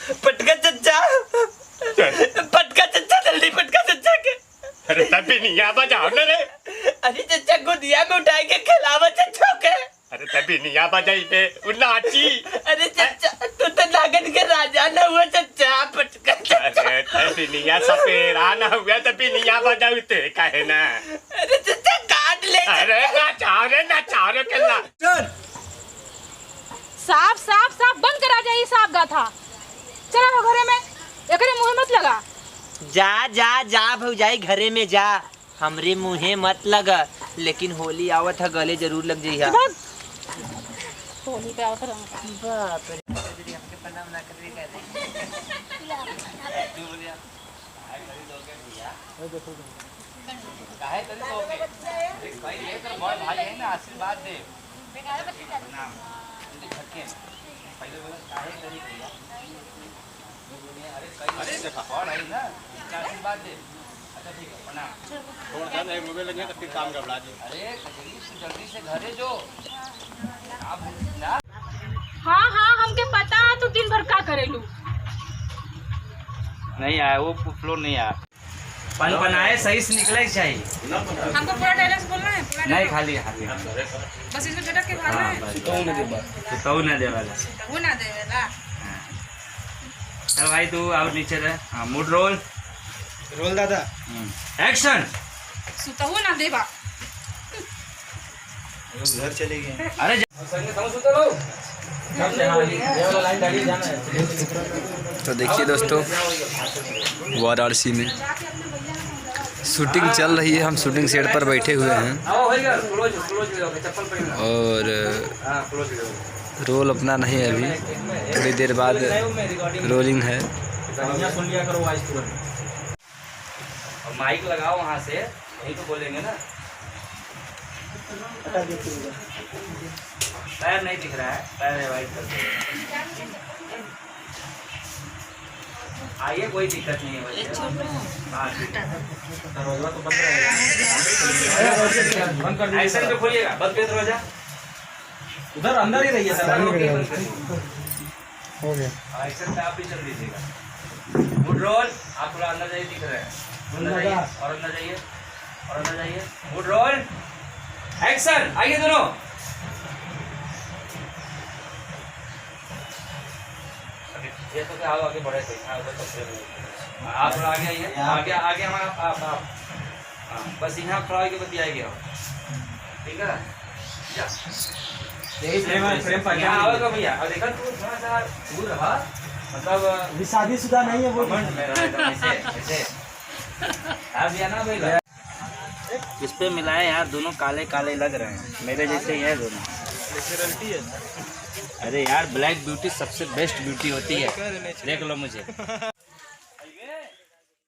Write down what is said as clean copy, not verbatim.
पटका चच्चा, पटका चच्चा, जल्दी पटका चच्चा के। अरे तभी नहीं आ बजाओ ना रे। अरे चच्चा को दिया में उठाए के खिलावा चच्चा के। अरे तभी नहीं आ बजाई पे नाची। अरे चच्चा तू तो नागन के राजा ना हुआ चच्चा, पटका चच्चा। अरे तभी नहीं आ सपेरा ना हुआ तभी नहीं आ बजाऊ ते काहे ना। अरे चच्चा काट ले। अरे नाचाओ रे कल्ला। साफ साफ साफ बंद करा जाए साफ गाथा। चला वो घरे में, एकरे मुंह मत लगा। जा जा जा भौजाई घरे में जा, हमरे मुँहे मत लगा। लेकिन होली आवत है गले जरूर लग जाइए। होली पे आवत रंग। बाप रे हमके प्रणाम ना कर रही काहे तने दोगे भाई लेकर बड़ भाई है ना आशीर्वाद दे प्रणाम धक्के पहले बोला काहे करी भैया अरे देखा और है ना आशीर्वाद दे। अच्छा ठीक है प्रणाम। थोड़ा सा नहीं मोबाइल लगे तो फिर काम गड़बड़ा दे। अरे जल्दी से घरे जो आप ना। हाँ हाँ हमके पता है तू दिन भर का करेलू। नहीं आया वो फ्लोर नहीं आया। पन बनाए सही से निकले चाहिए। हमको पूरा डायलॉग बोलना है, पूरा नहीं खाली बस इसको झटक के भागना है। तो ना दे वाला वो ना देवेला। चल भाई तू और नीचे रह। हाँ मूड रोल दादा। एक्शन। सुतहु ना देबा। घर चले गए। अरे तो देखिए दोस्तों, वाराणसी में शूटिंग चल रही है। हम शूटिंग सेट पर बैठे हुए हैं और रोल अपना नहीं है अभी, थोड़ी देर बाद रोलिंग है। माइक लगाओ वहाँ से, यही तो बोलेंगे ना। पैर नहीं दिख रहा है, पैर रिवाइज कर दो। आइए कोई दिक्कत नहीं है। एक्शन पे खोलिएगा, बंद कर दरवाजा। उधर अंदर ही रहिए सर। हो गया। एक्शन पे आप भी चल दीजिएगा। Good roll. आप थोड़ा अंदर जाइए, दिख रहे हैं। अंदर जाइए और अंदर जाइए और अंदर जाइए। Good roll. एक्शन। आइए दोनों। ये तो क्या आगे बढ़े थे। आप थोड़ा आगे आइए, आगे आगे हमारा आप बस यहाँ खड़ा होकर बतियाएंगे। ठीक है यहाँ आओगे भैया। और देखा तू थोड़ा सा दूर रहा, मतलब शादीशुदा नहीं है वो। ना भाई किस पे मिलाए यार, दोनों काले काले लग रहे हैं, मेरे जैसे ही है दोनों। अरे यार ब्लैक ब्यूटी सबसे बेस्ट ब्यूटी होती है, देख लो मुझे।